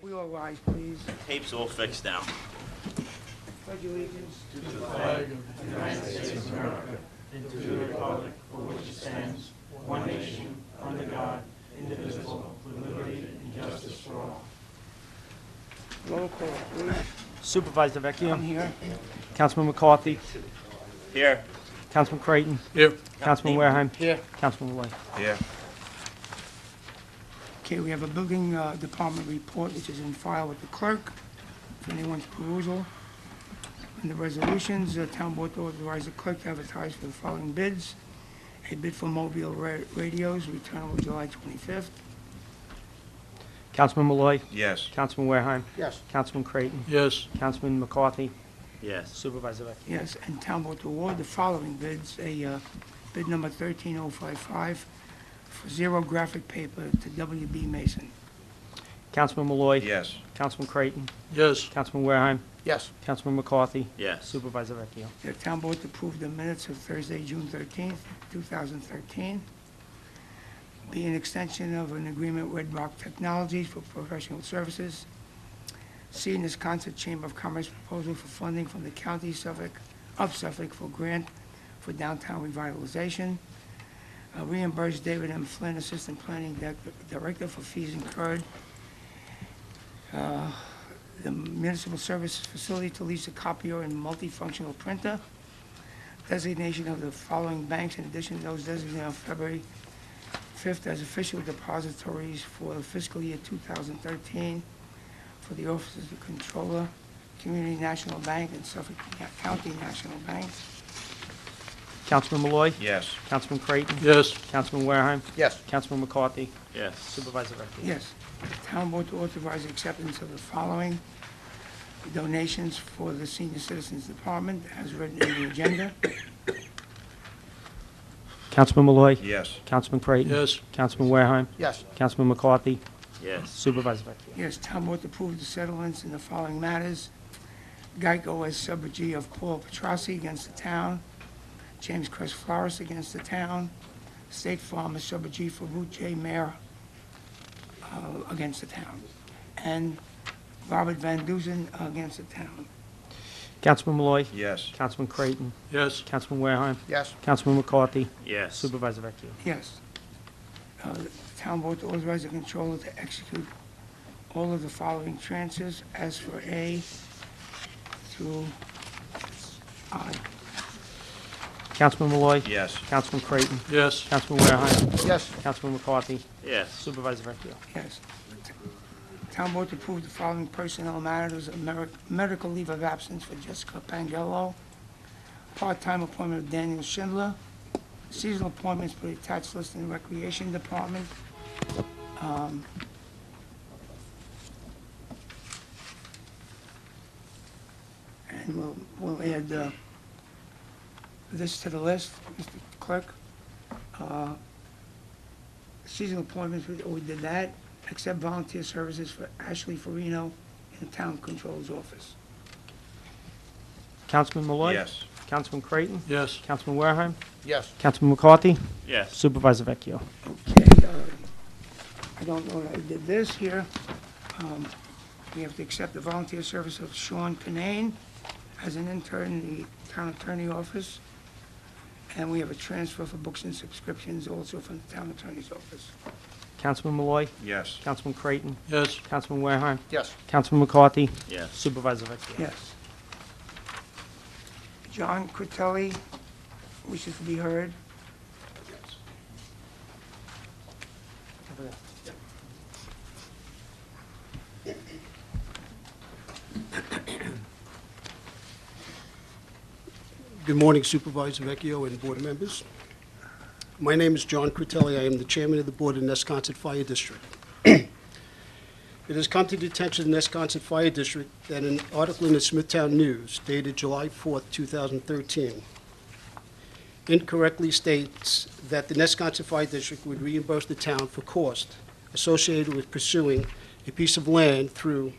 We all rise, please. Tape's all fixed now. Pledge allegiance to the flag of the United States of America and to the republic for which it stands, one nation, under God, indivisible, with liberty and justice for all. roll call, please. Supervisor Vecchio. I'm here. Councilman McCarthy. Here. Councilman Creighton. Here. Councilman Wareham. Here. Councilman Malloy. Here. Okay, we have a building department report, which is in file with the clerk for anyone's perusal. In the resolutions, the town board authorized the clerk to advertise for the following bids. A bid for mobile radios, returnable July 25th. Councilman Malloy. Yes. Councilman Wareham. Yes. Councilman Creighton. Yes. Councilman McCarthy. Yes. Supervisor Vecchio. Yes, and town board to award the following bids. A bid number 13055 for zero graphic paper to W.B. Mason. Councilman Malloy. Yes. Councilman Creighton. Yes. Councilman Wareham. Yes. Councilman McCarthy. Yes. Supervisor Vecchio. The town board to approve the minutes of Thursday, June 13th, 2013. Be an extension of an agreement with Rock Technologies for professional services. C, in Wisconsin Chamber of Commerce proposal for funding from the county of Suffolk for grant for downtown revitalization. Reimburse David M. Flynn, Assistant Planning Director, for fees incurred. The municipal services facility to lease a copier and multifunctional printer. Designation of the following banks in addition to those designated on February 5th as official depositories for the fiscal year 2013 for the offices of Controller, Community National Bank, and Suffolk County National Bank. Councilman Malloy. Yes. Councilman Creighton. Yes. Councilman Wareham. Yes. Councilman McCarthy. Yes. Supervisor Vecchio. Yes. The town board to authorize acceptance of the following donations for the Senior Citizens Department as written in the agenda. Councilman Malloy. Yes. Councilman Creighton. Yes. Councilman Wareham. Yes. Councilman McCarthy. Yes. Supervisor Vecchio. Yes, town board to approve the settlements in the following matters. Geico as subrogee of Paul Petrossi against the town. James Crest Flores against the town. State Farm as subrogee for Ruth J. Mayer against the town. And Robert Van Dusen against the town. Councilman Malloy. Yes. Councilman Creighton. Yes. Councilman Wareham. Yes. Councilman McCarthy. Yes. Supervisor Vecchio. Yes. The town board to authorize the controller to execute all of the following transfers as for A through I. Councilman Malloy. Yes. Councilman Creighton. Yes. Councilman Wareham. Yes. Councilman McCarthy. Yes. Supervisor Vecchio. Yes. Town board to approve the following personnel matters: a medical leave of absence for Jessica Pangello, part-time appointment of Daniel Schindler, seasonal appointments for the attached list in the Recreation Department. And we'll add this to the list, Mr. Clerk. Seasonal appointments, we did that. Accept volunteer services for Ashley Farino in the Town Controller's office. Councilman Malloy. Yes. Councilman Creighton. Yes. Councilman Wareham. Yes. Councilman McCarthy. Yes. Supervisor Vecchio. Okay, I don't know that I did this here. We have to accept the volunteer service of Sean Canane as an intern in the Town Attorney Office. And we have a transfer for books and subscriptions also from the Town Attorney's Office. Councilman Malloy. Yes. Councilman Creighton. Yes. Councilman Wareham. Yes. Councilman McCarthy. Yes. Supervisor Vecchio. Yes. John Critelli wishes to be heard. Good morning, Supervisor Vecchio and board members. My name is John Critelli. I am the chairman of the board of Nesconset Fire District. It has come to the attention of the Nesconset Fire District that an article in the Smithtown News dated July 4th, 2013, incorrectly states that the Nesconset Fire District would reimburse the town for cost associated with pursuing a piece of land through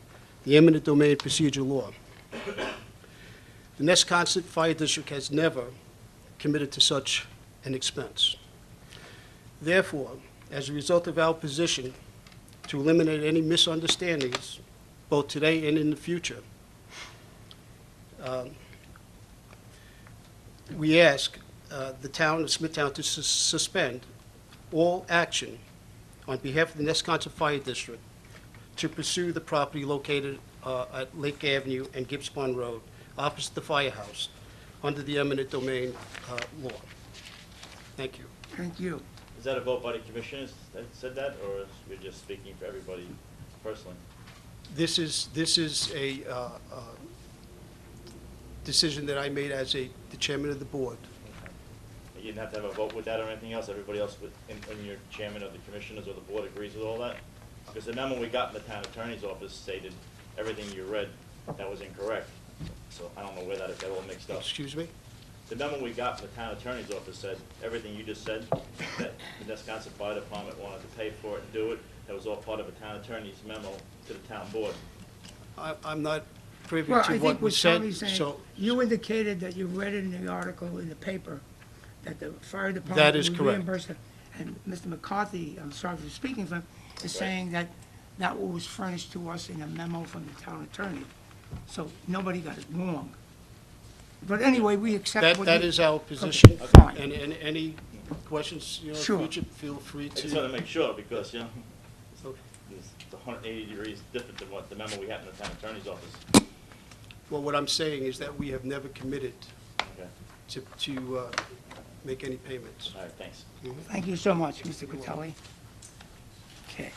the eminent domain procedure law. The Nesconset Fire District has never committed to such an expense. Therefore, as a result of our position to eliminate any misunderstandings, both today and in the future, we ask the town of Smithtown to suspend all action on behalf of the Nesconset Fire District to pursue the property located at Lake Avenue and Gibbs Pond Road, opposite the firehouse, under the eminent domain law. Thank you. Thank you. Is that a vote by the commissioners that said that, or you're just speaking for everybody personally? This is a decision that I made as the chairman of the board. You didn't have to have a vote with that or anything else? Everybody else, and your chairman of the commissioners or the board agrees with all that? Because the memo we got in the town attorney's office stated everything you read that was incorrect. So I don't know where that all mixed up. Excuse me? The memo we got from the town attorney's office said everything you just said, that the Nesconset Fire Department wanted to pay for it and do it. That was all part of a town attorney's memo to the town board. I'm not privy Well, to I what think was what said, Tony's saying, so you indicated that you read it in the article in the paper, that the fire department That is would correct. reimburse it. And Mr. McCarthy, I'm sorry for speaking for him, is saying that that was furnished to us in a memo from the town attorney. So nobody got it wrong. But anyway, we accept what that you- is our position. Okay, fine. And any questions, Sure. future, feel free I just want to. to make sure because, Okay. it's 180 degrees different than what the memo we had in the town attorney's office. Well, what I'm saying is that we have never committed Okay, to make any payments. all right, thanks. Thank you so much, Mr. Critelli. Okay,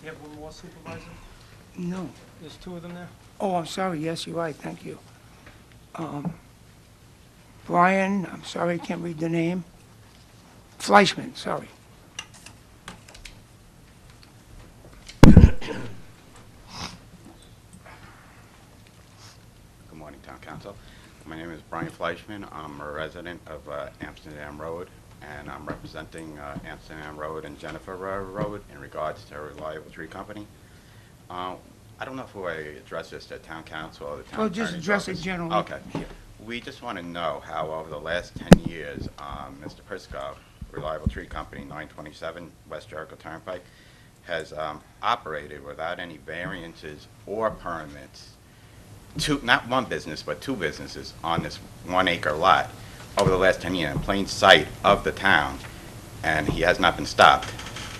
You have one more supervisor? no. There's two of them there? Oh, I'm sorry, yes, you're right, thank you. Brian, I'm sorry, I can't read the name. Fleischman, sorry. Good morning, Town Council. My name is Brian Fleischman. I'm a resident of Amsterdam Road, and I'm representing Amsterdam Road and Jennifer Road in regards to Reliable Tree Company. I don't know if we address this to Town Council or the Town Oh, just Attorney's address it Office. generally. Okay. Here. We just want to know how over the last 10 years, Mr. Prisco, Reliable Tree Company, 927 West Jericho Turnpike, has operated without any variances or permits, not one business, but two businesses on this 1 acre lot over the last 10 years in plain sight of the town, and he has not been stopped.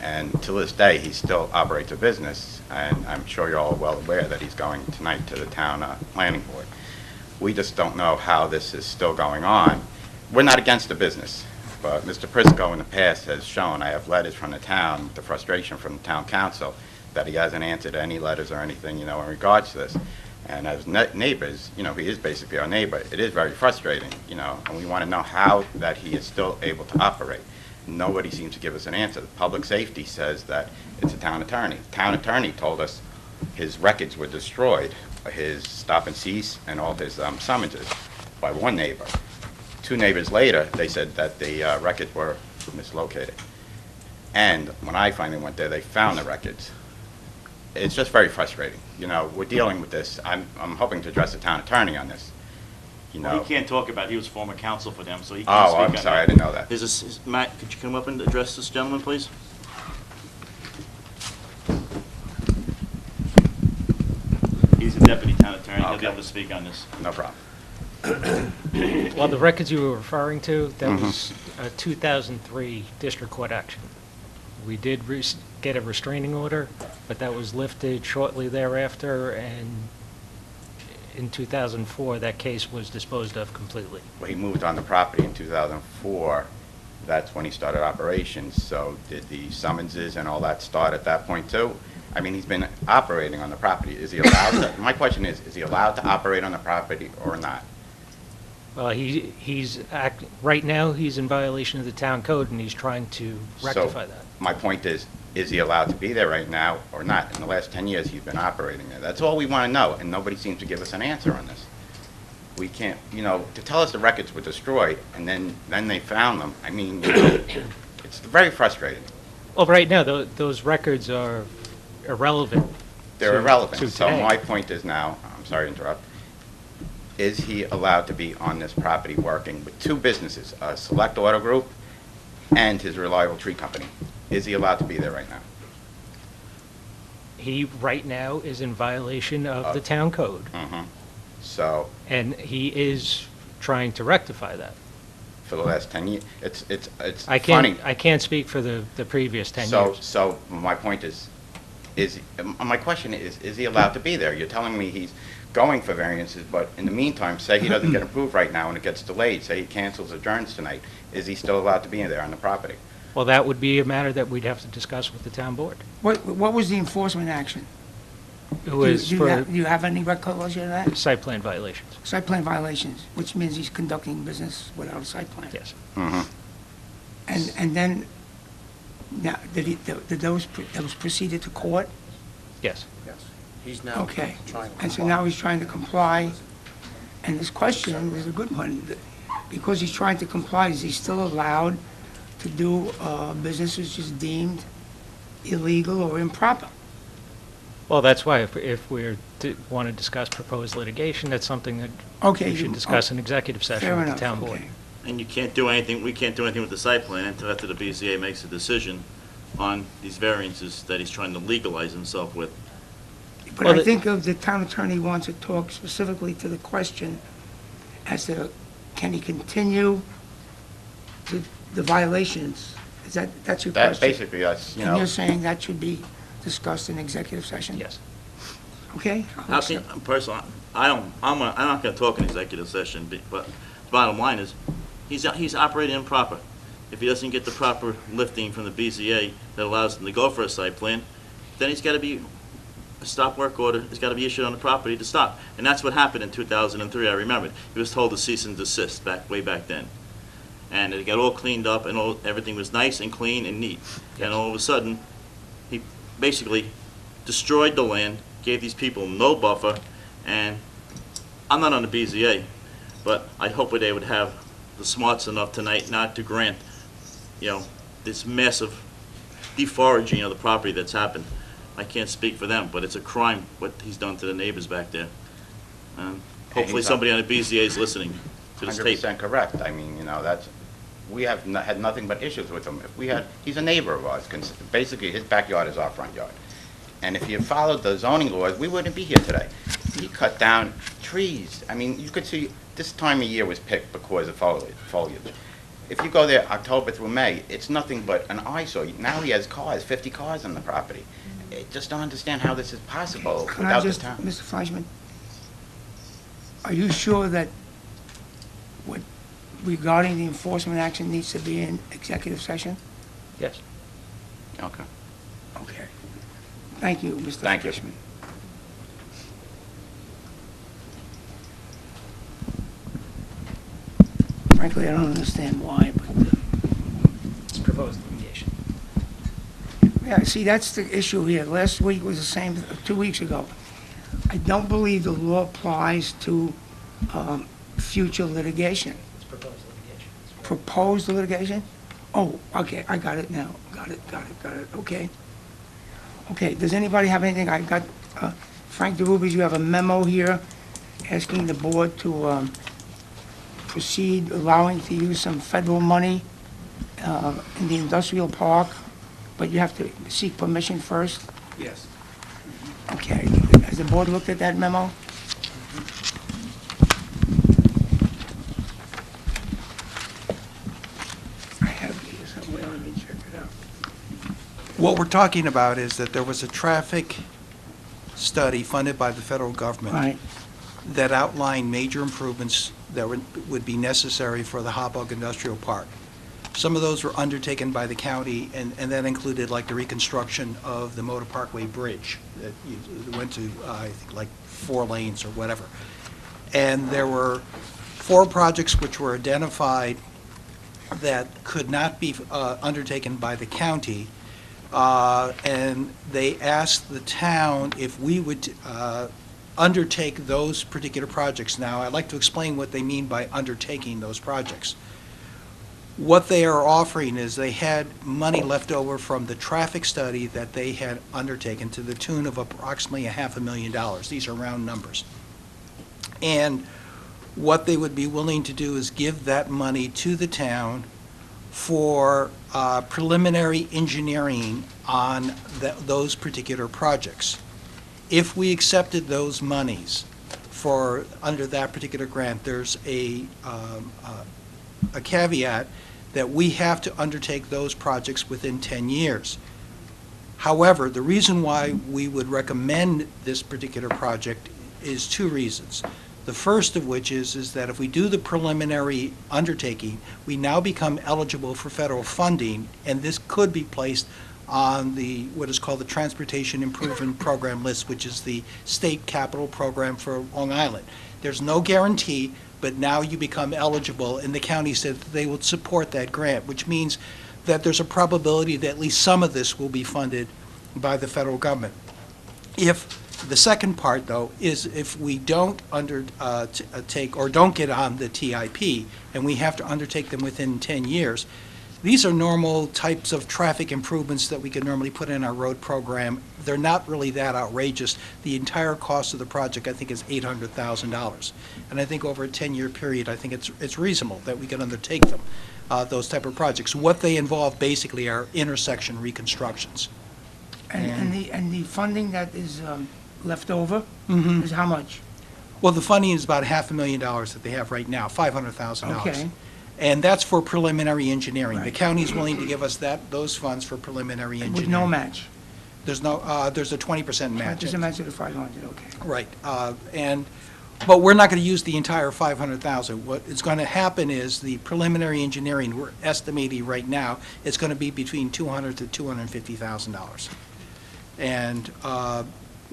And to this day, he still operates a business, and I'm sure you're all well aware that he's going tonight to the town planning board. We just don't know how this is still going on. We're not against the business, but Mr. Prisco in the past has shown, I have letters from the town, the frustration from the town council, that he hasn't answered any letters or anything, in regards to this. And as neighbors, he is basically our neighbor. It is very frustrating, and we want to know how that he is still able to operate. Nobody seems to give us an answer. The public safety says that it's a town attorney. Town attorney told us his records were destroyed, his stop and cease and all his summonses by one neighbor. Two neighbors later, they said that the records were mislocated. And when I finally went there, they found the records. It's just very frustrating. We're dealing with this. I'm hoping to address the town attorney on this. Well, he can't talk about it. He was former counsel for them, so he can't speak on I'm that. sorry, I didn't know that. Matt, could you come up and address this gentleman, please? He's the deputy town attorney. He'll be Okay. able to speak on this. No problem. Well, the records you were referring to, that Mm-hmm. was a 2003 district court action. We did get a restraining order, but that was lifted shortly thereafter, and in 2004, that case was disposed of completely. Well, he moved on the property in 2004. That's when he started operations. So did the summonses and all that start at that point too? I mean, he's been operating on the property. Is he allowed to? My question is he allowed to operate on the property or not? Well, right now, he's in violation of the town code, and he's trying to rectify that. My point is he allowed to be there right now or not? In the last 10 years, he's been operating there. That's all we want to know, and nobody seems to give us an answer on this. We can't, to tell us the records were destroyed, and then they found them, I mean, it's very frustrating. Well, right now, those records are irrelevant. They're to- irrelevant. to So today. my point is now, I'm sorry to interrupt, is he allowed to be on this property working with two businesses, a Select Auto Group and his Reliable Tree Company? Is he allowed to be there right now? He, right now, is in violation of the town code, So, and he is trying to rectify that. for the last 10 years, it's I funny. can't speak for the previous 10 So, years. so my point is my question is he allowed to be there? You're telling me he's going for variances, but in the meantime, say he doesn't get approved right now and it gets delayed, say he cancels, adjourns tonight, is he still allowed to be there on the property? Well, that would be a matter that we'd have to discuss with the town board. What was the enforcement action? It was Do for you have any recollection of that? site plan violations, Site plan violations, which means he's conducting business without a site plan. yes. And then, now, did those proceeded to court? Yes. Yes. He's now Okay. trying to And so comply. now he's trying to comply, and this question is a good one. Because he's trying to comply, is he still allowed to do business which is deemed illegal or improper? Well, that's why if we're want to discuss proposed litigation, that's something that Okay. we should discuss in executive session Fair with the enough, town board. okay. And you can't do anything, we can't do anything with the site plan until after the BZA makes a decision on these variances that he's trying to legalize himself with. But Well, I the- think the town attorney wants to talk specifically to the question as to, can he continue the violations? That's your That, question? basically, that's, you And know, you're saying that should be discussed in executive session? Yes. Okay? How can, personally, I'm not gonna talk in executive session, but bottom line is, he's operating improper. If he doesn't get the proper lifting from the BZA that allows him to go for a site plan, then he's gotta be, a stop work order has gotta be issued on the property to stop. And that's what happened in 2003, I remember. He was told to cease and desist way back then. And it got all cleaned up and everything was nice and clean and neat. And all of a sudden, he basically destroyed the land, gave these people no buffer, and I'm not on the BZA, but I hope they would have the smarts enough tonight not to grant, this massive deforaging of the property that's happened. I can't speak for them, but it's a crime what he's done to the neighbors back there. Hopefully he's somebody on the BZA is listening to this tape. 100% correct. I mean, we have had nothing but issues with him. He's a neighbor of ours. Basically, his backyard is our front yard. And if he had followed the zoning laws, we wouldn't be here today. He cut down trees. I mean, you could see this time of year was picked because of foliage. If you go there October through May, it's nothing but an eyesore. Now he has 50 cars on the property. I just don't understand how this is possible Can I without the just, town. Mr. Fleischman, are you sure that what regarding the enforcement action needs to be in executive session? Yes. Okay. Okay. Thank you, Mr. Thank you. Fleischman. Frankly, I don't understand why, but, It's proposed litigation. yeah, see, that's the issue here. Last week was the same, 2 weeks ago. I don't believe the law applies to future litigation. It's proposed litigation. Proposed litigation? Oh, okay, I got it now. Got it, okay. Okay, does anybody have anything? I got, Frank DeRubis, you have a memo here asking the board to proceed allowing to use some federal money in the industrial park, but you have to seek permission first? Yes. Okay, has the board looked at that memo? I have it here somewhere, let me check it out. What we're talking about is that there was a traffic study funded by the federal government Right, that outlined major improvements that would be necessary for the Hobog Industrial Park. Some of those were undertaken by the county, and that included like the reconstruction of the Motor Parkway Bridge that went to, I think, like 4 lanes or whatever. And there were 4 projects which were identified that could not be undertaken by the county, and they asked the town if we would undertake those particular projects. Now, I'd like to explain what they mean by undertaking those projects. What they are offering is they had money left over from the traffic study that they had undertaken to the tune of approximately $500,000. These are round numbers. And what they would be willing to do is give that money to the town for preliminary engineering on those particular projects. If we accepted those monies for, under that particular grant, there's a caveat that we have to undertake those projects within 10 years. However, the reason why we would recommend this particular project is two reasons. The first of which is that if we do the preliminary undertaking, we now become eligible for federal funding, and this could be placed on the, what is called the Transportation Improvement Program list, which is the state capital program for Long Island. There's no guarantee, but now you become eligible, and the county said that they would support that grant, which means that there's a probability that at least some of this will be funded by the federal government. The second part, though, is if we don't undertake or don't get on the TIP, and we have to undertake them within 10 years, these are normal types of traffic improvements that we could normally put in our road program. They're not really that outrageous. The entire cost of the project, I think, is $800,000. And I think over a 10-year period, I think it's reasonable that we can undertake them, those type of projects. What they involve basically are intersection reconstructions. And the funding that is left over is how much? Well, the funding is about $500,000 that they have right now, $500,000. Okay. And that's for preliminary engineering. The Right. county is willing to give us those funds for preliminary engineering. With no match? There's a 20% match. Just a match of the 500, okay. Right. But we're not going to use the entire $500,000. What is going to happen is the preliminary engineering, we're estimating right now, it's going to be between $200,000 to $250,000. And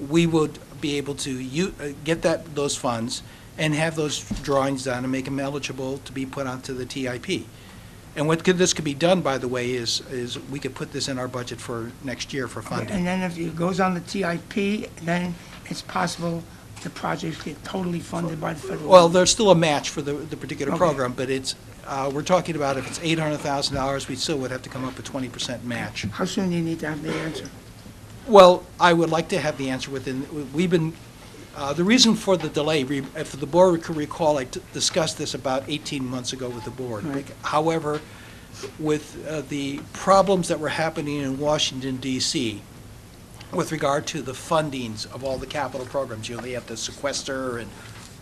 we would be able to get those funds and have those drawings done and make them eligible to be put onto the TIP. And this could be done, by the way, is we could put this in our budget for next year for funding. And then if it goes on the TIP, then it's possible the projects get totally funded by the federal Well, government? there's still a match for the particular Okay. program, but we're talking about if it's $800,000, we still would have to come up with 20% match. How soon do you need to have the answer? Well, I would like to have the answer the reason for the delay, if the board could recall, I discussed this about 18 months ago with the board. Right. However, with the problems that were happening in Washington DC with regard to the fundings of all the capital programs, they have to sequester and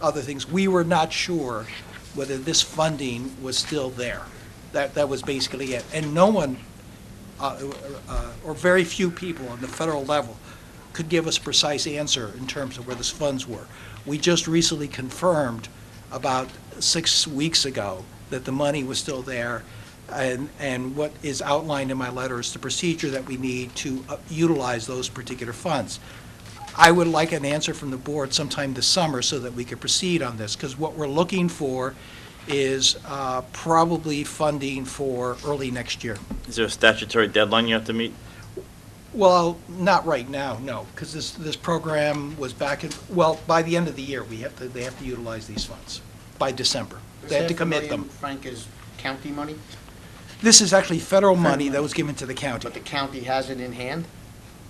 other things, we were not sure whether this funding was still there. That was basically it. And no one, or very few people on the federal level could give us a precise answer in terms of where those funds were. We just recently confirmed about 6 weeks ago that the money was still there, and what is outlined in my letter is the procedure that we need to utilize those particular funds. I would like an answer from the board sometime this summer so that we could proceed on this, because what we're looking for is probably funding for early next year. Is there a statutory deadline you have to meet? Well, not right now, no, because this program was by the end of the year, they have to utilize these funds, by December. They have to commit them. Frank, is county money, This is actually federal money that was given to the county. but the county has it in hand?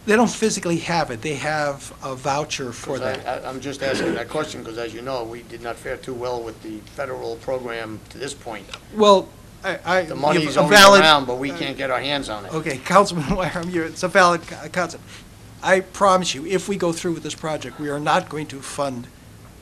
They don't physically have it, they have a voucher for 'Cause that. I'm just asking that question because, as you know, we did not fare too well with the federal program to this point. Well, The money's a always valid- around, but we can't get our hands on it. Okay, Councilman Wareham, it's a valid concept. I promise you, if we go through with this project, we are not going to fund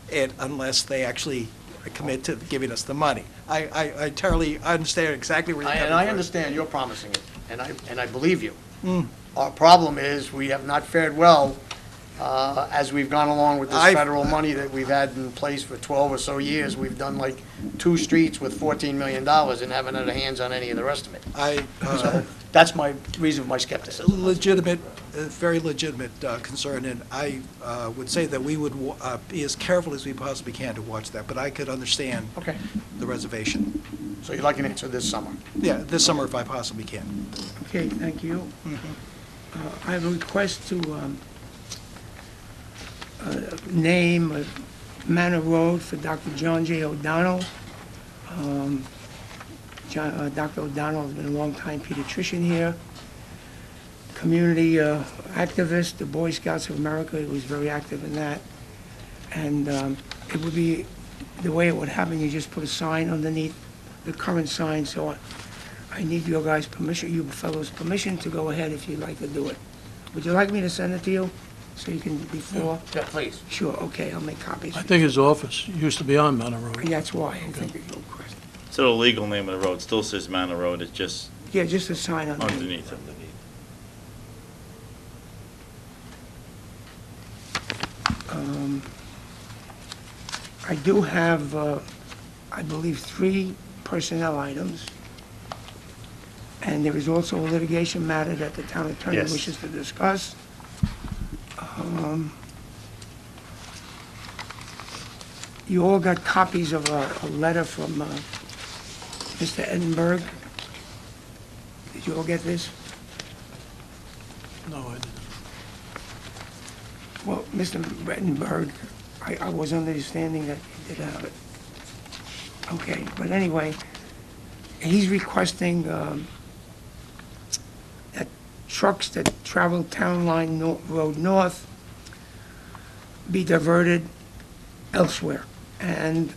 it unless they actually commit to giving us the money. I entirely understand exactly where you're coming And from. I understand you're promising it, and I believe you. Mm. Our problem is, we have not fared well as we've gone along with this federal money that we've had in place for 12 or so years. We've done like 2 streets with $14 million and haven't had our hands on any of the rest of it. So that's my reason for my skepticism. Legitimate, very legitimate concern, and I would say that we would be as careful as we possibly can to watch that, but I could understand Okay, the reservation. so you'd like an answer this summer? Yeah, this summer if I possibly can. Okay, thank you. I have a request to name Manor Road for Dr. John J. O'Donnell. Dr. O'Donnell has been a long-time pediatrician here, community activist, the Boy Scouts of America, he was very active in that. And it would be the way it would happen, you just put a sign underneath the current sign, so I need your guys' permission, you fellows' permission to go ahead if you'd like to do it. Would you like me to send it to you, so you can, before? Yeah, please. Sure, okay, I'll make copies. I think his office used to be on Manor Road. That's why, I think it's no question. So the legal name of the road still says Manor Road, it's just Yeah, just a sign underneath. underneath it. I do have, I believe, 3 personnel items. And there is also a litigation matter that the town attorney Yes. wishes to discuss. You all got copies of a letter from Mr. Edinburgh. Did you all get this? No, I didn't. Well, Mr. Edinburgh, I was under the understanding that he did have it. Okay, but anyway, he's requesting that trucks that travel Town Line Road North be diverted elsewhere. And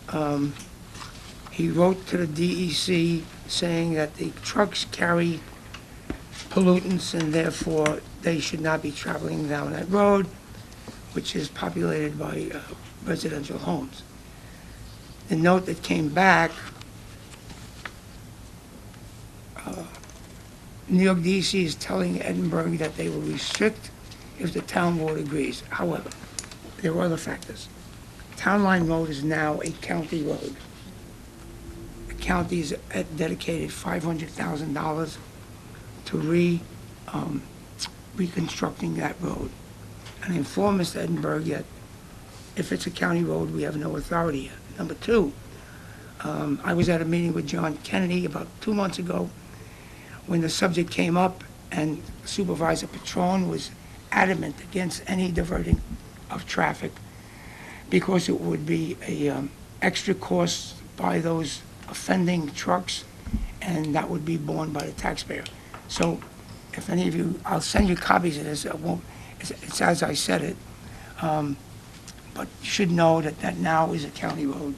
he wrote to the DEC saying that the trucks carry pollutants and therefore they should not be traveling down that road, which is populated by residential homes. The note that came back, New York DEC is telling Edinburgh that they will restrict if the town board agrees. However, there are other factors. Town Line Road is now a county road. The county's dedicated $500,000 to reconstructing that road. And I informed Mr. Edinburgh that if it's a county road, we have no authority yet. Number 2, I was at a meeting with John Kennedy about 2 months ago when the subject came up, and Supervisor Patron was adamant against any diverting of traffic because it would be a extra cost by those offending trucks, and that would be borne by the taxpayer. So if any of you, I'll send you copies of this. It's as I said it, but you should know that that now is a county road,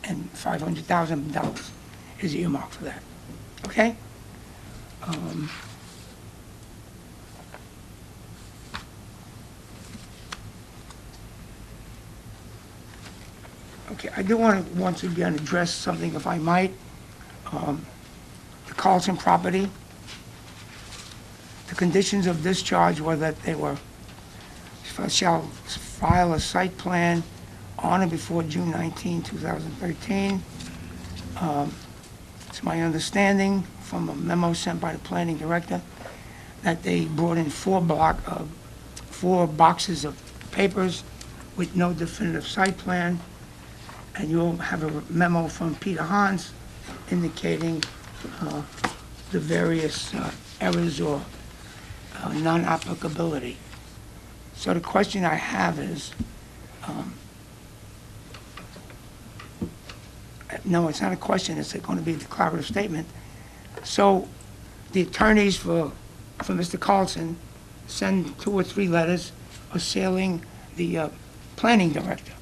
and $500,000 is earmarked for that. Okay? Okay, I do want to once again address something, if I might. The Carlson property, the conditions of discharge were that they shall file a site plan on or before June 19, 2013. It's my understanding from a memo sent by the planning director that they brought in 4 boxes of papers with no definitive site plan. And you'll have a memo from Peter Hans indicating the various errors or non-applicability. So the question I have is, no, it's not a question, it's going to be a declarative statement. So the attorneys for Mr. Carlson send 2 or 3 letters assailing the planning director,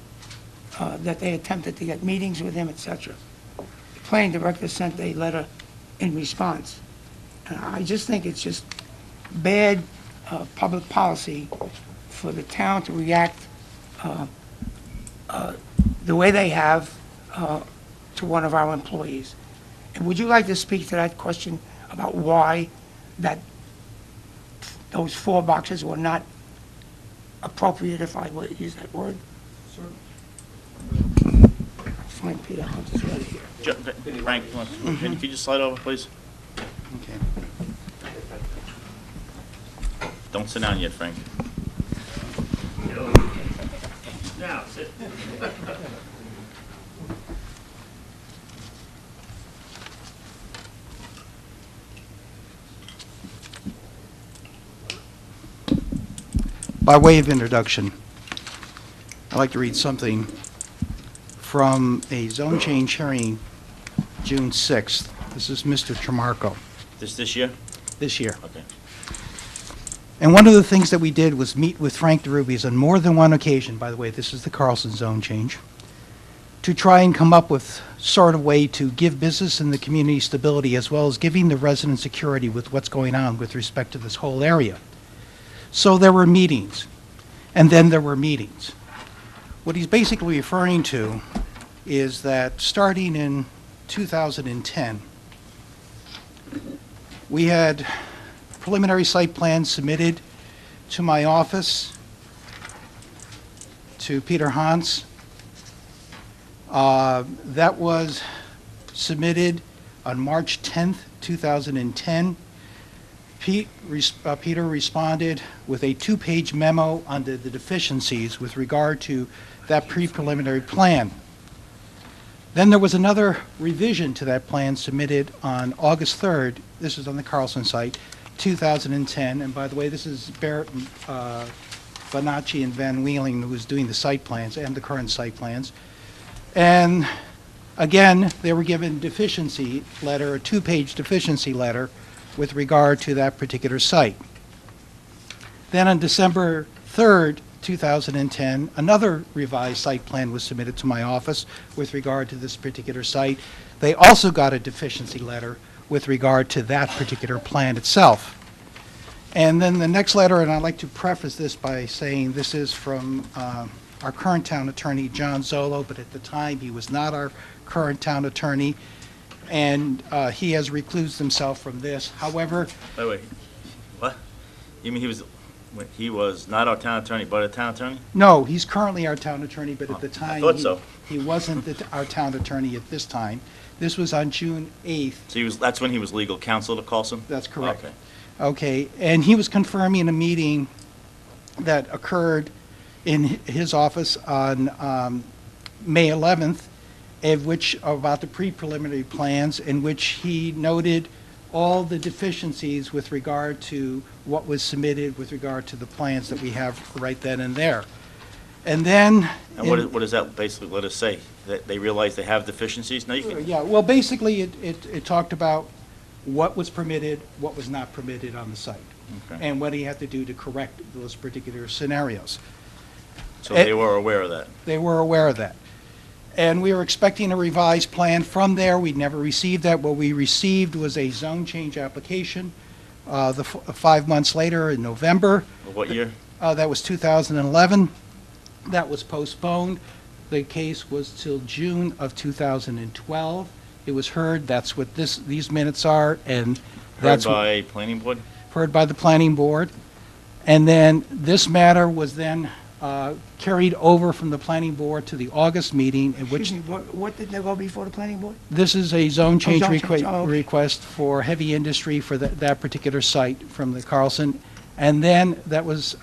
that they attempted to get meetings with him, etc. The planning director sent a letter in response. I just think it's just bad public policy for the town to react the way they have to one of our employees. And would you like to speak to that question about why those 4 boxes were not appropriate, if I would use that word? Find Peter Hunt's letter here. Frank, can you just slide over, please? Okay. Don't sit down yet, Frank. Now, sit. By way of introduction, I'd like to read something from a zone change hearing June 6th. This is Mr. Tremarco This year? this year. Okay. And one of the things that we did was meet with Frank DeRubies on more than one occasion, by the way, this is the Carlson zone change, to try and come up with sort of way to give business and the community stability, as well as giving the residents security with what's going on with respect to this whole area. So there were meetings, and then there were meetings. What he's basically referring to is that starting in 2010, we had preliminary site plans submitted to my office, to Peter Hans. That was submitted on March 10th, 2010. Peter responded with a two-page memo on the deficiencies with regard to that pre-preliminary plan. Then there was another revision to that plan submitted on August 3rd. This is on the Carlson site, 2010. And by the way, this is Barrett, Bonacci, and Van Wheeling who was doing the site plans and the current site plans. And again, they were given deficiency letter, a two-page deficiency letter with regard to that particular site. Then on December 3rd, 2010, another revised site plan was submitted to my office with regard to this particular site. They also got a deficiency letter with regard to that particular plan itself. And then the next letter, and I'd like to preface this by saying this is from our current town attorney, John Zolo, but at the time he was not our current town attorney, and he has reclused himself from this. However, Wait, what? You mean he was not our town attorney, but a town attorney? no, he's currently our town attorney, but at the time thought so. he wasn't our town attorney at this time. This was on June 8th. So that's when he was legal counsel to Carlson? That's correct. Okay. Okay, and he was confirming a meeting that occurred in his office on May 11th, about the pre-preliminary plans, in which he noted all the deficiencies with regard to what was submitted with regard to the plans that we have right then and there. And then... And what does that basically let us say? That they realize they have deficiencies? No, you can... Yeah, well, basically, it talked about what was permitted, what was not permitted on the site, Okay. and what he had to do to correct those particular scenarios. So they were aware of that? They were aware of that. And we were expecting a revised plan from there. We never received that. What we received was a zone change application 5 months later in November. Of what year? That was 2011. That was postponed. The case was till June of 2012. It was heard. That's what these minutes are, and that's Heard by planning board? heard by the planning board. And then this matter was then carried over from the planning board to the August meeting, in which Excuse me, what did they go before the planning board? this is a zone change zone change. Oh, okay. request for heavy industry for that particular site from the Carlson. And then that was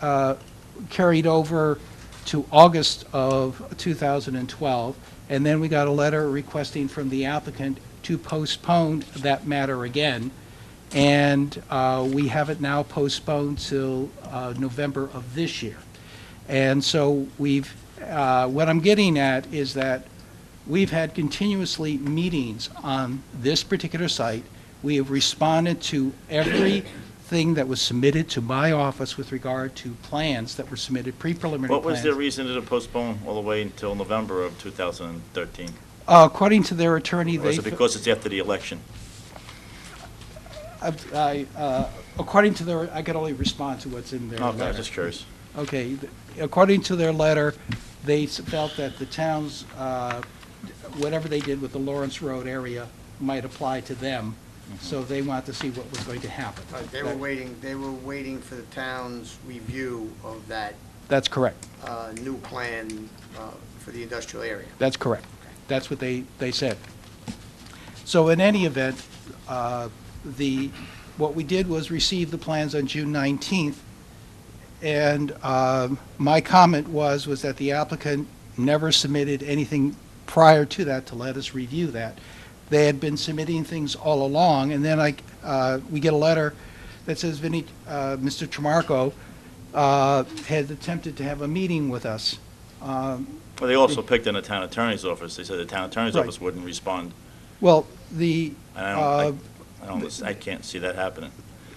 carried over to August of 2012. And then we got a letter requesting from the applicant to postpone that matter again. And we have it now postponed till November of this year. And so what I'm getting at is that we've had continuously meetings on this particular site. We have responded to everything that was submitted to my office with regard to plans that were submitted, pre-preliminary plans. What was their reason to postpone all the way until November of 2013? According to their attorney, Or is it because it's after the election? according to their, I can only respond to what's in their letter. Okay, I was just curious. Okay, according to their letter, they felt that the town's, whatever they did with the Lawrence Road area might apply to them, so they wanted to see what was going to happen. They were waiting for the town's review of that That's correct. new plan for the industrial area. That's correct. That's what they said. So in any event, what we did was receive the plans on June 19th, and my comment was that the applicant never submitted anything prior to that to let us review that. They had been submitting things all along, and then we get a letter that says Mr. Tramarko had attempted to have a meeting with us. Well, they also picked in the town attorney's office. They said the town attorney's Right. office wouldn't respond. Well, And I can't see that happening.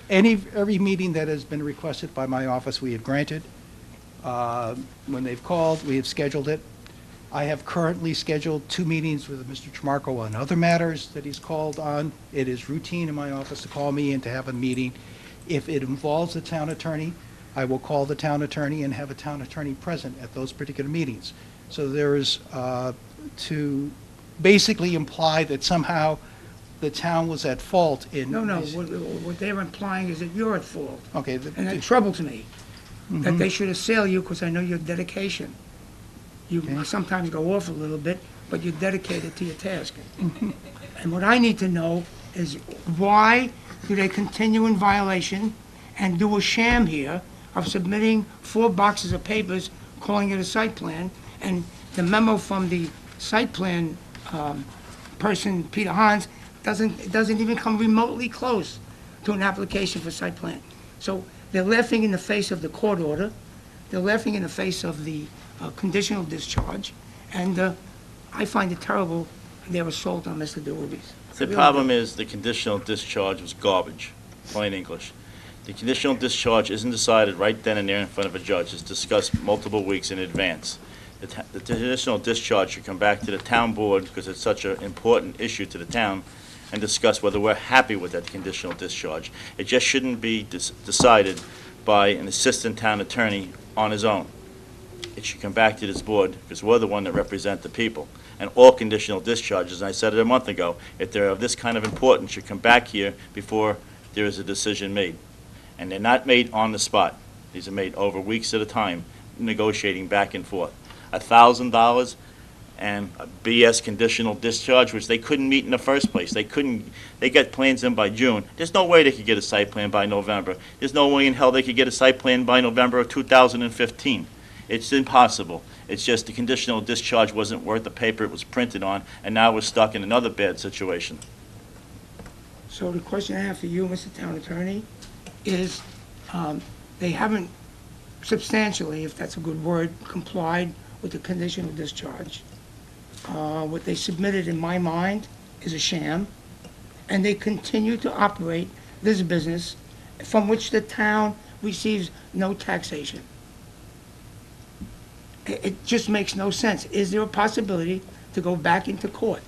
every meeting that has been requested by my office, we have granted. When they've called, we have scheduled it. I have currently scheduled 2 meetings with Mr. Tramarko on other matters that he's called on. It is routine in my office to call me and to have a meeting. If it involves the town attorney, I will call the town attorney and have a town attorney present at those particular meetings. So there is, to basically imply that somehow the town was at fault in... No, these- what they're implying is that you're at fault. Okay. And it troubles me that Mhm. they should assail you because I know your dedication. You Okay. sometimes go off a little bit, but you're dedicated to your task. And what I need to know is why do they continue in violation and do a sham here of submitting 4 boxes of papers, calling it a site plan, and the memo from the site plan person, Peter Hans, doesn't even come remotely close to an application for site plan. So they're laughing in the face of the court order, they're laughing in the face of the conditional discharge, and I find it terrible, their assault on Mr. DeRubi's. The problem is the conditional discharge was garbage, plain English. The conditional discharge isn't decided right then and there in front of a judge. It's discussed multiple weeks in advance. The conditional discharge should come back to the town board because it's such an important issue to the town and discuss whether we're happy with that conditional discharge. It just shouldn't be decided by an assistant town attorney on his own. It should come back to this board because we're the one that represent the people. And all conditional discharges, and I said it a month ago, if they're of this kind of importance, should come back here before there is a decision made. And they're not made on the spot. These are made over weeks at a time, negotiating back and forth. $1,000 and a BS conditional discharge, which they couldn't meet in the first place. They got plans in by June. There's no way they could get a site plan by November. There's no way in hell they could get a site plan by November of 2015. It's impossible. It's just the conditional discharge wasn't worth the paper it was printed on, and now we're stuck in another bad situation. So the question I have for you, Mr. Town Attorney, is they haven't substantially, if that's a good word, complied with the conditional discharge. What they submitted, in my mind, is a sham, and they continue to operate this business from which the town receives no taxation. It just makes no sense. Is there a possibility to go back into court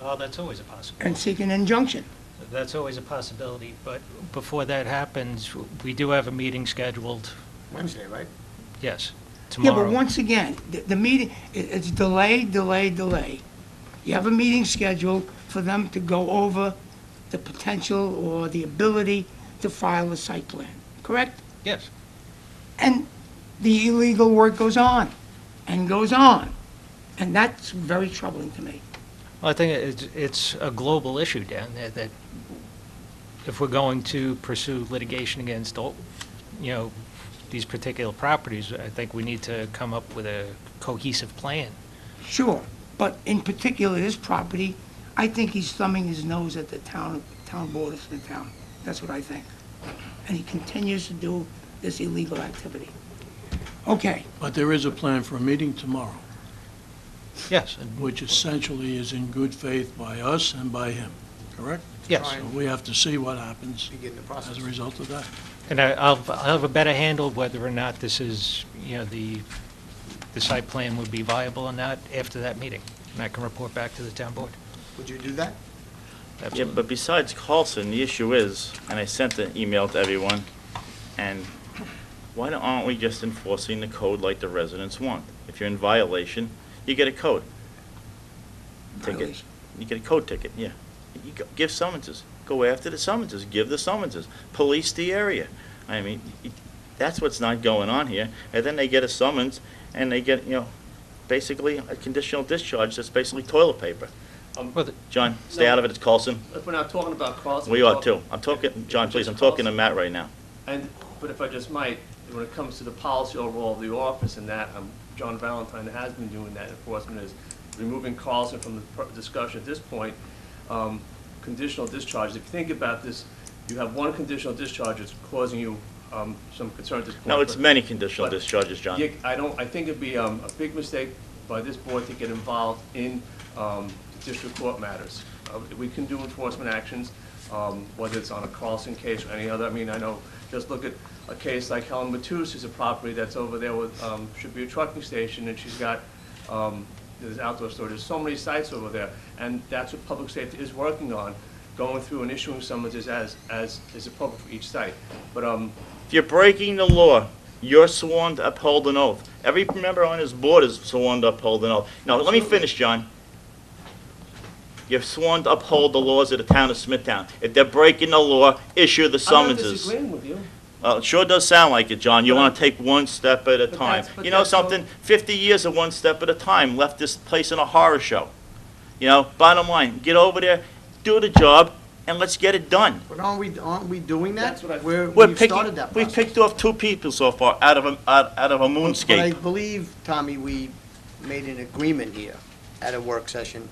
Well, that's always a possibility. and seek an injunction? That's always a possibility, but before that happens, we do have a meeting scheduled, Wednesday, right? yes, Yeah, tomorrow. but once again, the meeting, it's delay, delay, delay. You have a meeting scheduled for them to go over the potential or the ability to file a site plan, correct? Yes. And the illegal work goes on and goes on. And that's very troubling to me. Well, I think it's a global issue down there that if we're going to pursue litigation against all, these particular properties, I think we need to come up with a cohesive plan. Sure, but in particular, this property, I think he's thumbing his nose at the town board of Smithtown. That's what I think. And he continues to do this illegal activity. Okay, But there is a plan for a meeting tomorrow, Yes, and which essentially is in good faith by us and by him, correct? yes. So we have to see what happens Begin the process. as a result of that. And I'll have a better handle whether or not this is, the site plan would be viable or not after that meeting. And I can report back to the town board. Would you do that? Yeah, Absolutely. but besides Carlson, the issue is, and I sent the email to everyone, and why aren't we just enforcing the code like the residents want? If you're in violation, you get a code ticket. Violation. You get a code ticket, yeah. Give summonses. Go after the summonses. Give the summonses. Police the area. I mean, that's what's not going on here. And then they get a summons, and they get, basically a conditional discharge that's basically toilet paper. Well, John, stay out of it, it's Carlson. If we're not talking about Carlson. We we're are talking- too. I'm talking, John, please, I'm Just talking to Carlson. Matt right now. But if I just might, when it comes to the policy overall of the office and that, John Valentine has been doing that enforcement, is removing Carlson from the discussion at this point. Conditional discharge, if you think about this, you have one conditional discharge that's causing you some concern at this point. No, it's but- many conditional but discharges, John. I think it'd be a big mistake by this board to get involved in district court matters. We can do enforcement actions, whether it's on a Carlson case or any other. I mean, I know, just look at a case like Helen Matus, who's a property that's over there with, should be a trucking station, and she's got There's outdoor storage, there's so many sites over there, and that's what public safety is working on, going through and issuing summonses as is appropriate for each site. But, If you're breaking the law, you're sworn to uphold an oath. Every member on this board is sworn to uphold an oath. Now, let me finish, John. You're sworn to uphold the laws of the town of Smithtown. If they're breaking the law, issue the I'm not summonses. disagreeing with you. Well, it sure does sound like it, John. You want to take one step at a But time. that's- but You know that's all- something? 50 years of one step at a time left this place in a horror show. You know, bottom line, get over there, do the job, and let's get it done. But aren't we doing that? That's what I- We've started that We've process. picked off 2 people so far out of a But I moonscape. believe, Tommy, we made an agreement here at a work session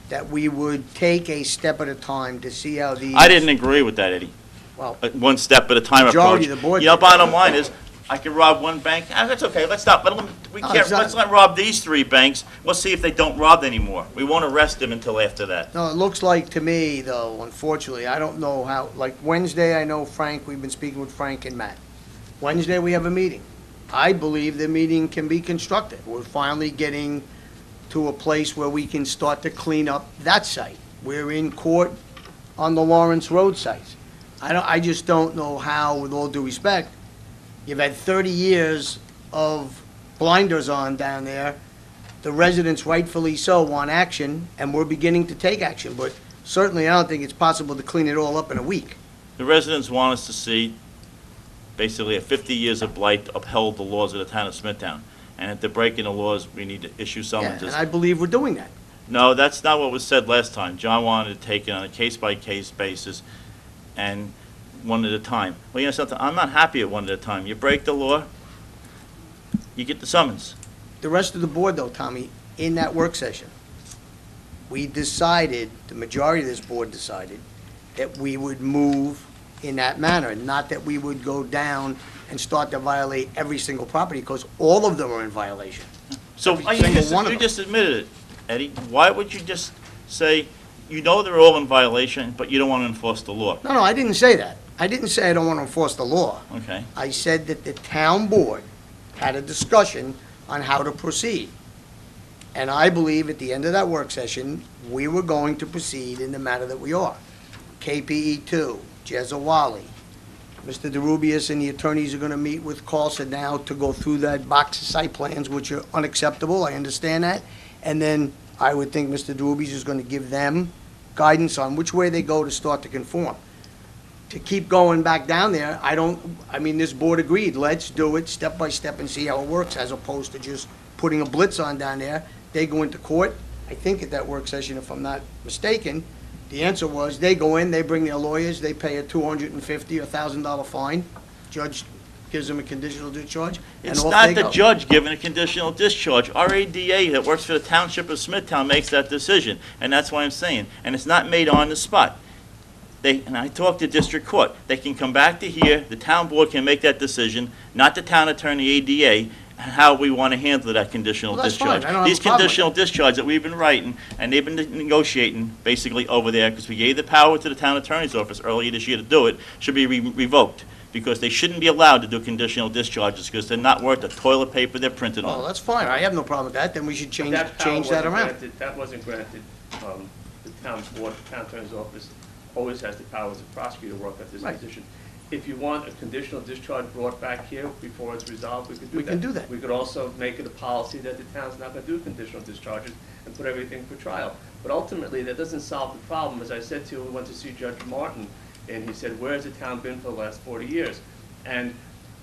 that we would take a step at a time to see how these. I didn't agree with that, Eddie. Well, One step at a time approach. Majority of the board You know, did. bottom line is, I could rob one bank, that's okay, let's stop, but we No, can't, it's not- let's not rob these 3 banks. We'll see if they don't rob anymore. We won't arrest them until after that. no, it looks like to me, though, unfortunately, I don't know how, like Wednesday, I know Frank, we've been speaking with Frank and Matt. Wednesday, we have a meeting. I believe the meeting can be constructive. We're finally getting to a place where we can start to clean up that site. We're in court on the Lawrence Road sites. I just don't know how, with all due respect, you've had 30 years of blinders on down there. The residents rightfully so want action, and we're beginning to take action, but certainly I don't think it's possible to clean it all up in a week. The residents want us to see, basically, 50 years of blight to uphold the laws of the town of Smithtown. And if they're breaking the laws, we need to issue Yeah, summonses. and I believe we're doing that. No, that's not what was said last time. John wanted to take it on a case-by-case basis and one at a time. Well, you know something, I'm not happy at one at a time. You break the law, you get the summons. The rest of the board, though, Tommy, in that work session, we decided, the majority of this board decided, that we would move in that manner, not that we would go down and start to violate every single property, because all of them are in violation. So Every single one of you them. just admitted it, Eddie. Why would you just say, you know they're all in violation, but you don't want to enforce the law? No, I didn't say that. I didn't say I don't want to enforce the law. Okay. I said that the town board had a discussion on how to proceed. And I believe at the end of that work session, we were going to proceed in the manner that we are. KPE2, Jezawali, Mr. DeRubius and the attorneys are going to meet with Carlson now to go through that box of site plans, which are unacceptable, I understand that. And then I would think Mr. DeRubius is going to give them guidance on which way they go to start to conform. To keep going back down there, this board agreed, let's do it step by step and see how it works, as opposed to just putting a blitz on down there. They go into court, I think at that work session, if I'm not mistaken, the answer was, they go in, they bring their lawyers, they pay a $250 or $1,000 fine, judge gives them a conditional discharge, and It's off not they the go. judge giving a conditional discharge. Our ADA that works for the township of Smithtown makes that decision, and that's why I'm saying, and it's not made on the spot. And I talked to district court. They can come back to here, the town board can make that decision, not the town attorney, ADA, and how we want to handle that conditional Well, that's fine. discharge. I don't have a These problem with conditional discharge that we've been writing, and they've been negotiating basically over there, because we gave the power to the town attorney's office earlier this year to do it, should be revoked, because they shouldn't be allowed to do conditional discharges, because they're not worth the toilet paper they're printed Oh, on. that's fine, I have no problem with that, then we should change That power that wasn't around. granted- That wasn't granted. The town board, the town attorney's office always has the power as a prosecutor to work at this Right. position. If you want a conditional discharge brought back here before it's resolved, we could do that. We can do that. We could also make it a policy that the town's not gonna do conditional discharges and put everything for trial. But ultimately, that doesn't solve the problem. As I said to you, we went to see Judge Martin, and he said, where's the town been for the last 40 years? And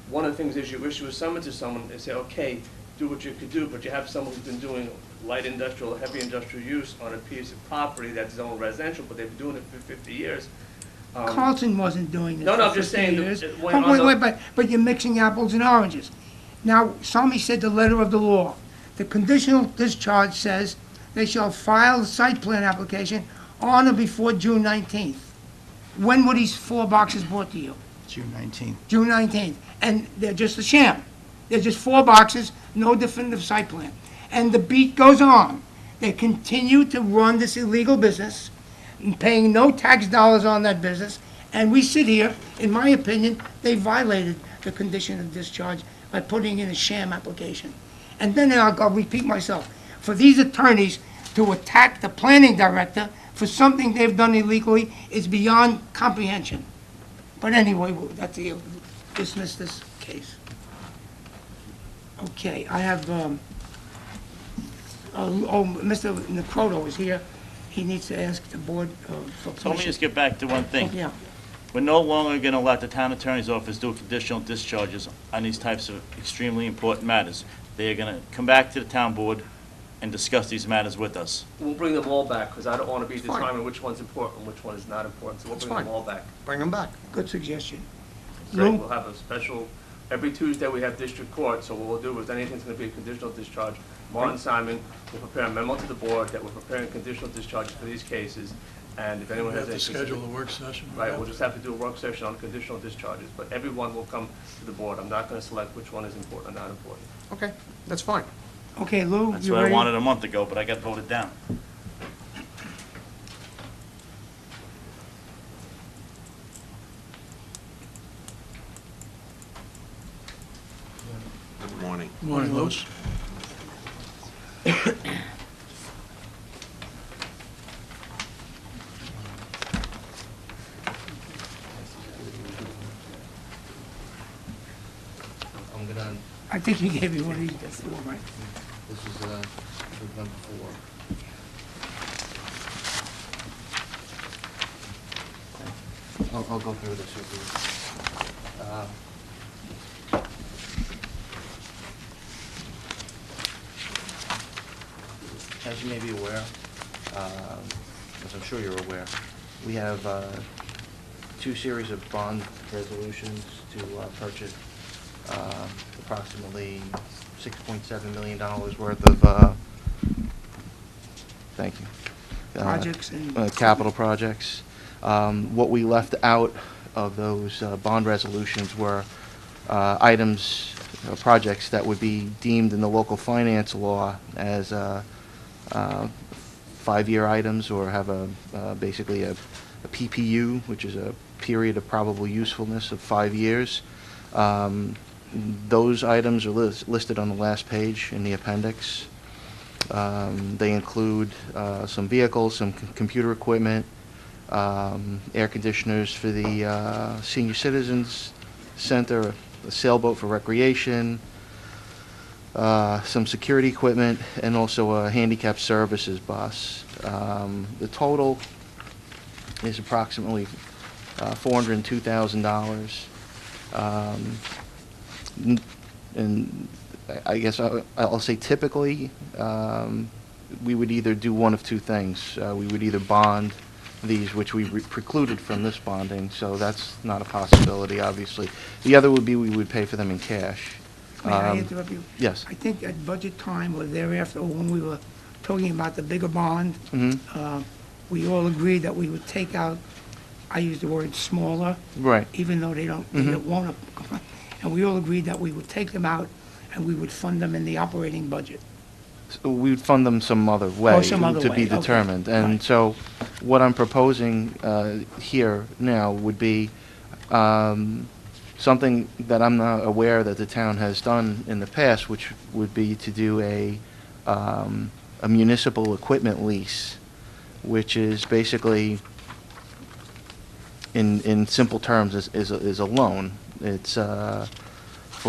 one of the things is you issue a summons to someone, they say, okay, do what you could do, but you have someone who's been doing light industrial, heavy industrial use on a piece of property that's zoned residential, but they've been doing it for 50 years. Carlton wasn't doing it No, no, for I'm just 50 saying that years. when Oh, on the- but you're mixing apples and oranges. Now, somebody said the letter of the law. The conditional discharge says they shall file the site plan application on or before June 19th. When were these 4 boxes brought to you? June 19th. June 19th. And they're just a sham. They're just 4 boxes, no definitive site plan. And the beat goes on. They continue to run this illegal business, paying no tax dollars on that business, and we sit here, in my opinion, they violated the condition of discharge by putting in a sham application. And then I'll repeat myself, for these attorneys to attack the planning director for something they've done illegally is beyond comprehension. But anyway, that's the, dismiss this case. Okay, I have, Mr. Necroto is here. He needs to ask the board for permission. So let me just get back to one thing. Yeah. We're no longer going to let the town attorney's office do conditional discharges on these types of extremely important matters. They are going to come back to the town board and discuss these matters with us. We'll bring them all back, because I don't want to be It's fine. determining which one's important and which one is not important, so we'll It's bring them fine. all back. Bring them back. Good suggestion. Great, Lou? we'll have a special, every Tuesday we have district court, so what we'll do is anything's going to be a conditional discharge. Martin Simon will prepare a memo to the board that we're preparing conditional discharges for these cases, and if We anyone has have to any... schedule a work session. Right, we'll just have to do a work session on conditional discharges, but everyone will come to the board. I'm not going to select which one is important or not important. Okay, that's fine. Okay, Lou, That's you what I ready? wanted a month ago, but I got voted down. Morning, Louis. I'm gonna, I think he gave you one of these before, right? this is, group number 4. I'll go through this with you. As you may be aware, as I'm sure you're aware, we have, 2 series of bond resolutions to, purchase, approximately $6.7 million worth of, thank you. Projects and- Capital projects. What we left out of those bond resolutions were items, projects that would be deemed in the local finance law as 5-year items or have basically a PPU, which is a period of probable usefulness of 5 years. Those items are listed on the last page in the appendix. They include some vehicles, some computer equipment, air conditioners for the senior citizens center, a sailboat for recreation, some security equipment, and also a handicap services bus. The total is approximately $402,000. And I guess I'll say typically, we would either do one of two things. We would either bond these, which we precluded from this bonding, so that's not a possibility, obviously. The other would be we would pay for them in cash. May I interrupt you? Yes. I think at budget time or thereafter, or when we were talking about the bigger bond, we all agreed that we would take out, I used the word smaller, Right. even though they won't, and we all agreed that we would take them out and we would fund them in the operating budget. So we would fund them some other way some other to way, be okay. determined. And Right. so what I'm proposing here now would be something that I'm not aware that the town has done in the past, which would be to do a municipal equipment lease, which is basically, in simple terms, is a loan. It's for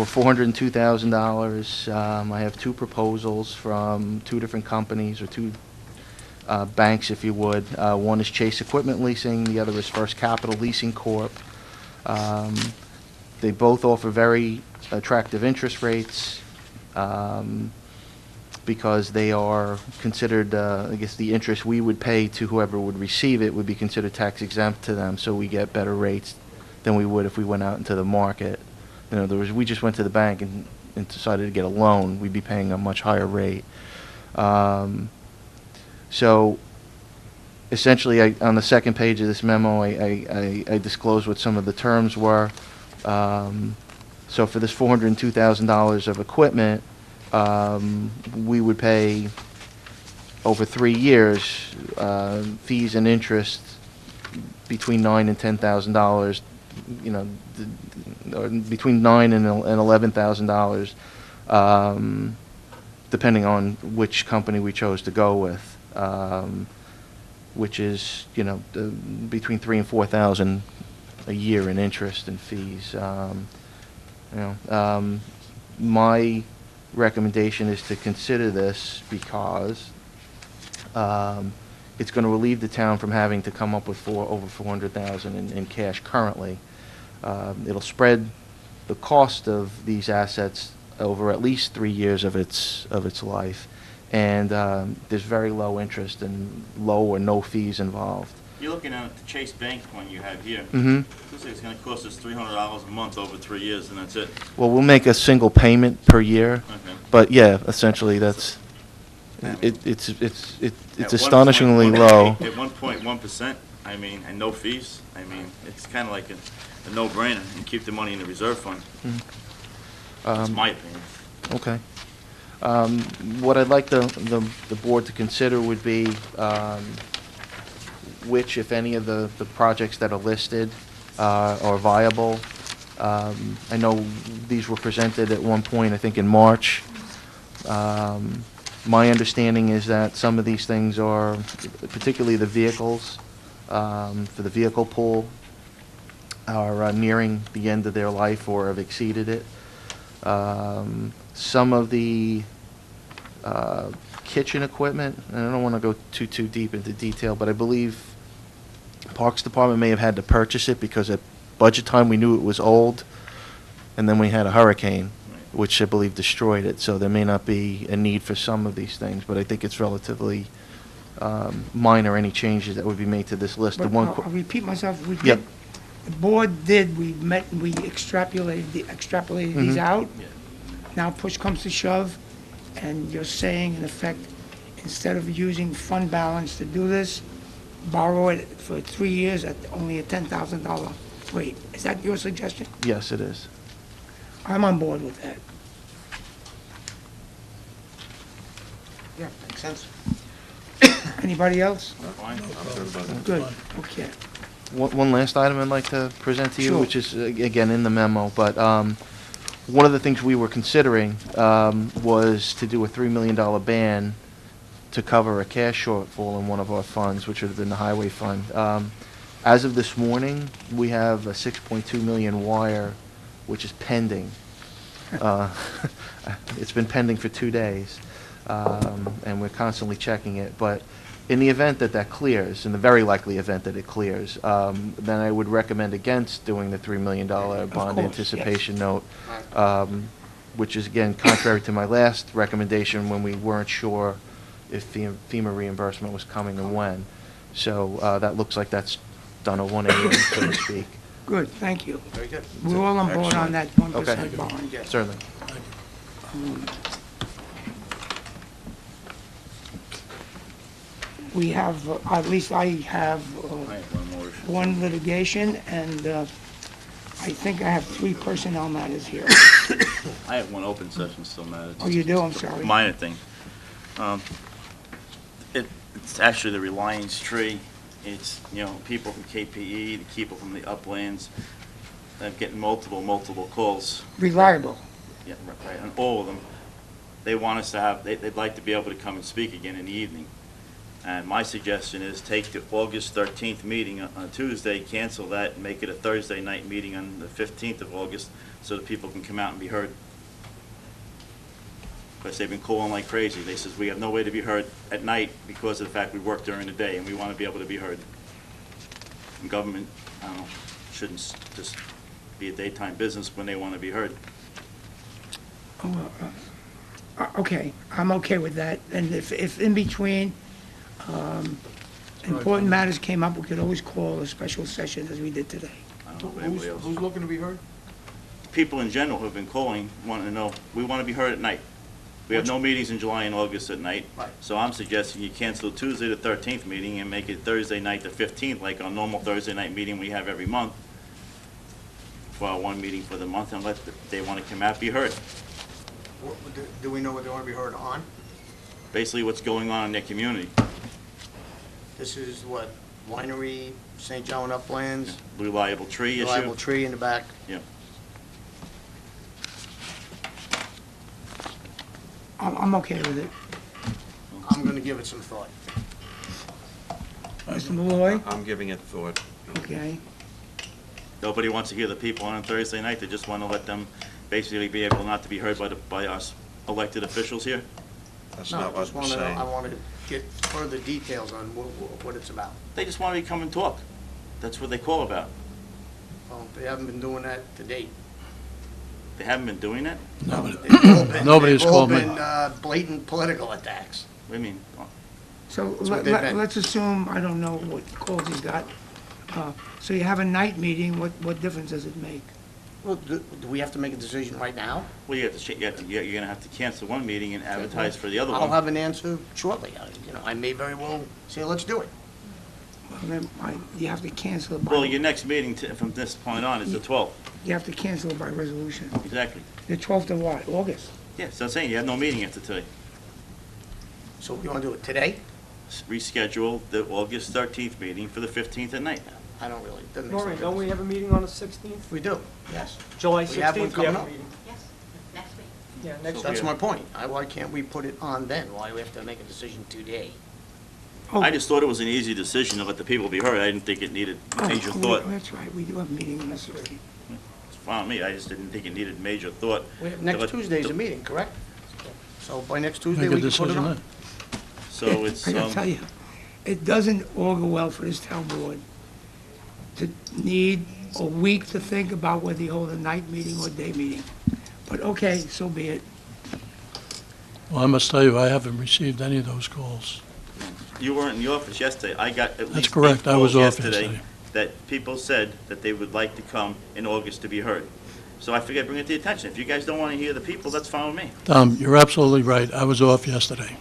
$402,000. I have 2 proposals from 2 different companies, or 2 banks, if you would. One is Chase Equipment Leasing, the other is First Capital Leasing Corp. They both offer very attractive interest rates because they are considered, I guess the interest we would pay to whoever would receive it would be considered tax exempt to them, so we get better rates than we would if we went out into the market. In other words, we just went to the bank and decided to get a loan, we'd be paying a much higher rate. So essentially, on the second page of this memo, I disclosed what some of the terms were. So for this $402,000 of equipment, we would pay over 3 years fees and interest between $9,000 and $10,000. You know, or between $9,000 and $11,000, depending on which company we chose to go with, which is, between $3,000 and $4,000 a year in interest and fees. My recommendation is to consider this because it's going to relieve the town from having to come up with over $400,000 in cash currently. It'll spread the cost of these assets over at least 3 years of its life, and there's very low interest and low or no fees involved. You're looking at the Chase Bank one you have here. Mm-hmm. Looks like it's going to cost us $300 a month over 3 years, and that's it. Well, we'll make a single payment per year, Okay. but yeah, essentially that's it's At astonishingly 1.1 low. At 1.1%, I mean, and no fees, I mean, it's kind of like a no-brainer, and keep the money in the reserve fund. That's my opinion. Okay. What I'd like the board to consider would be which, if any, of the projects that are listed are viable. I know these were presented at one point, I think in March. My understanding is that some of these things are, particularly the vehicles, for the vehicle pool, are nearing the end of their life or have exceeded it. Some of the kitchen equipment, and I don't want to go too deep into detail, but I believe Parks Department may have had to purchase it because at budget time we knew it was old, and then we had a hurricane, which I believe destroyed it. So there may not be a need for some of these things, but I think it's relatively minor, any changes that would be made to this list. But I'll repeat myself. We Yep. did, the board did, we met, and we extrapolated these out. Now push comes to shove, and you're saying, in effect, instead of using fund balance to do this, borrow it for 3 years at only a $10,000 rate. Is that your suggestion? Yes, it is. I'm on board with that. Yeah, makes sense. Anybody else? Fine? Good, okay. One last item I'd like to present to you, Sure. which is, again, in the memo, but one of the things we were considering was to do a $3 million ban to cover a cash shortfall in one of our funds, which would have been the highway fund. As of this morning, we have a $6.2 million wire, which is pending. It's been pending for 2 days, and we're constantly checking it. But in the event that that clears, in the very likely event that it clears, then I would recommend against doing the $3 million bond course, anticipation note, which is, again, contrary to my last recommendation when we weren't sure if FEMA reimbursement was coming and when. So that looks like that's done a 180, so to speak. Good, thank you. Very good. We're all on board on that 1% Okay. bond. Certainly. We have, at least I have I have one more. one litigation, and I think I have 3 personnel matters here. I have one open session still, Matt. Oh, you do? I'm sorry. Minor thing. It's actually the Reliance tree. It's, people from KPE, the people from the uplands. I'm getting multiple calls. Reliable. Yeah, right, and all of them. They want us to have, they'd like to be able to come and speak again in the evening. And my suggestion is take the August 13th meeting on Tuesday, cancel that, and make it a Thursday night meeting on the 15th of August so that people can come out and be heard. Because they've been calling like crazy. They says, we have no way to be heard at night because of the fact we work during the day, and we want to be able to be heard. And government, I don't know, shouldn't just be a daytime business when they want to be heard. Okay, I'm okay with that. And if in between important matters came up, we could always call a special session as we did today. I don't know if anybody else. Who's looking to be heard? People in general who have been calling, wanting to know, we want to be heard at night. We have no meetings in July and August at night. Right. So I'm suggesting you cancel Tuesday the 13th meeting and make it Thursday night the 15th, like our normal Thursday night meeting we have every month, for our one meeting for the month, and let, if they want to come out, be heard. Do we know what they want to be heard on? Basically what's going on in their community. This is what, winery, St. John Uplands, Reliable tree issue. reliable tree in the back. Yeah. I'm okay with it. I'm gonna give it some thought. Mr. Malloy? I'm giving it thought. Okay. Nobody wants to hear the people on Thursday night. They just want to let them basically be able not to be heard by us elected officials here. That's No, I not what just we're wanna, saying. I wanna get further details on what it's about. They just want to come and talk. That's what they call about. Well, they haven't been doing that to date. They haven't been doing that? Nobody's called me. They've all been blatant political attacks. What do you mean? So what they've been. let's assume, I don't know what calls he's got. So you have a night meeting, what difference does it make? Well, do we have to make a decision right now? Well, you're going to have to cancel one meeting and advertise for the other I'll one. have an answer shortly. I may very well say, let's do it. Well, then, you have to cancel it by. Well, your next meeting from this point on is the 12th. You have to cancel it by resolution. Exactly. The 12th of what, August? Yeah, so I'm saying you have no meeting after today. So you wanna do it today? Reschedule the August 13th meeting for the 15th at night. I don't really, doesn't make Noreen, sense. don't we have a meeting on the 16th? We do, yes. July We have one 16th, we have coming a up. meeting. Yes, next week. Yeah, next So week. That's my point. Why can't we put it on then? Why do we have to make a decision today? I just thought it was an easy decision to let the people be heard. I didn't think it needed major thought. That's right, we do have a meeting on the 16th. It's fine with me. I just didn't think it needed major thought. We have, to next let- Tuesday's a to- meeting, correct? So by next Tuesday, Make a we can put it decision on. then. So it's, I gotta tell you, it doesn't augur well for this town board to need a week to think about whether you hold a night meeting or day meeting. But okay, so be it. Well, I must tell you, I haven't received any of those calls. you weren't in the office yesterday. I got at least correct. 8 I was calls off yesterday. that people said that they would like to come in August to be heard. So I figured I'd bring it to your attention. If you guys don't want to hear the people, that's fine with me. Tom, you're absolutely right. I was off yesterday.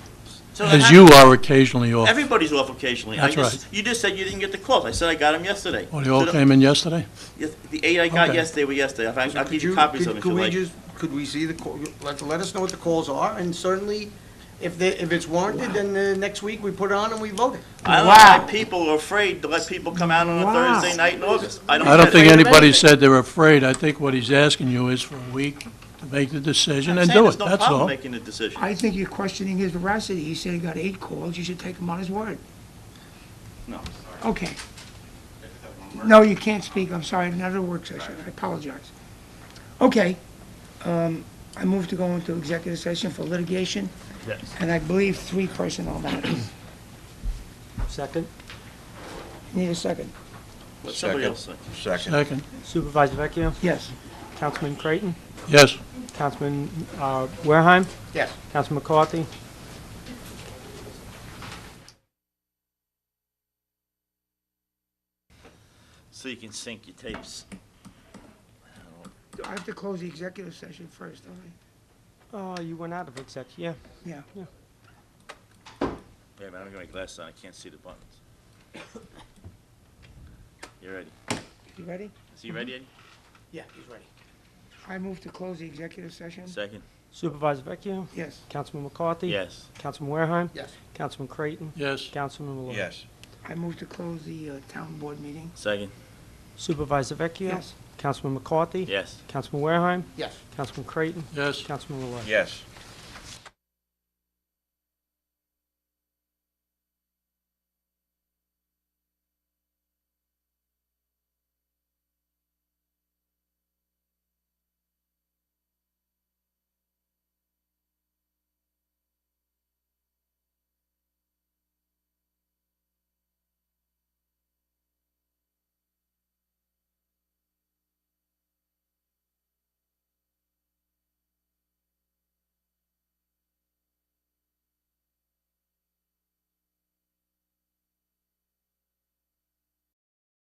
So As you are occasionally off. Everybody's off occasionally. That's right. You just said you didn't get the calls. I said I got them yesterday. Well, they all So came in yesterday? yes, the 8 I got Okay. yesterday were yesterday. I'll Could give you you- copies of them if could you we like. just- Could we see the, let us know what the calls are, and certainly, if it's warranted, then next week we put it on and we vote it. I don't know why people are afraid to let people come out on a Wow. Thursday night in August. I don't I don't get think it. anybody said they're afraid. I think what he's asking you is for a week to make the decision and I'm saying do there's it, no that's problem all. making the decision. I think you're questioning his veracity. He said he got 8 calls, you should take him on his word. No. Okay. No, you can't speak, I'm sorry, another work session, I apologize. Okay, I move to go into executive session for litigation, Yes. and I believe 3 personnel matters. Second. Need a second? Let somebody else say. Second, Supervisor Vecchio, Yes. Councilman Creighton, yes. Councilman Wareheim, Yes. Councilman McCarthy. So you can sync your tapes. I have to close the executive session first, don't Oh, you went out of exec, yeah. I? Yeah. Wait a minute, I'm gonna my glasses on. I can't see the buttons. You ready? You ready? Is he ready, Eddie? Yeah, he's ready. I move to close the executive session. Second? Supervisor Vecchio, Yes. Councilman McCarthy. Yes. Councilman Wareheim, Yes. Councilman Creighton, Yes. Councilman Malloy. Yes. I move to close the town board meeting. Second? Supervisor Vecchio. Yes. Councilman McCarthy. Yes. Councilman Wareheim, Yes. Councilman Creighton, Yes. Councilman Malloy. Yes.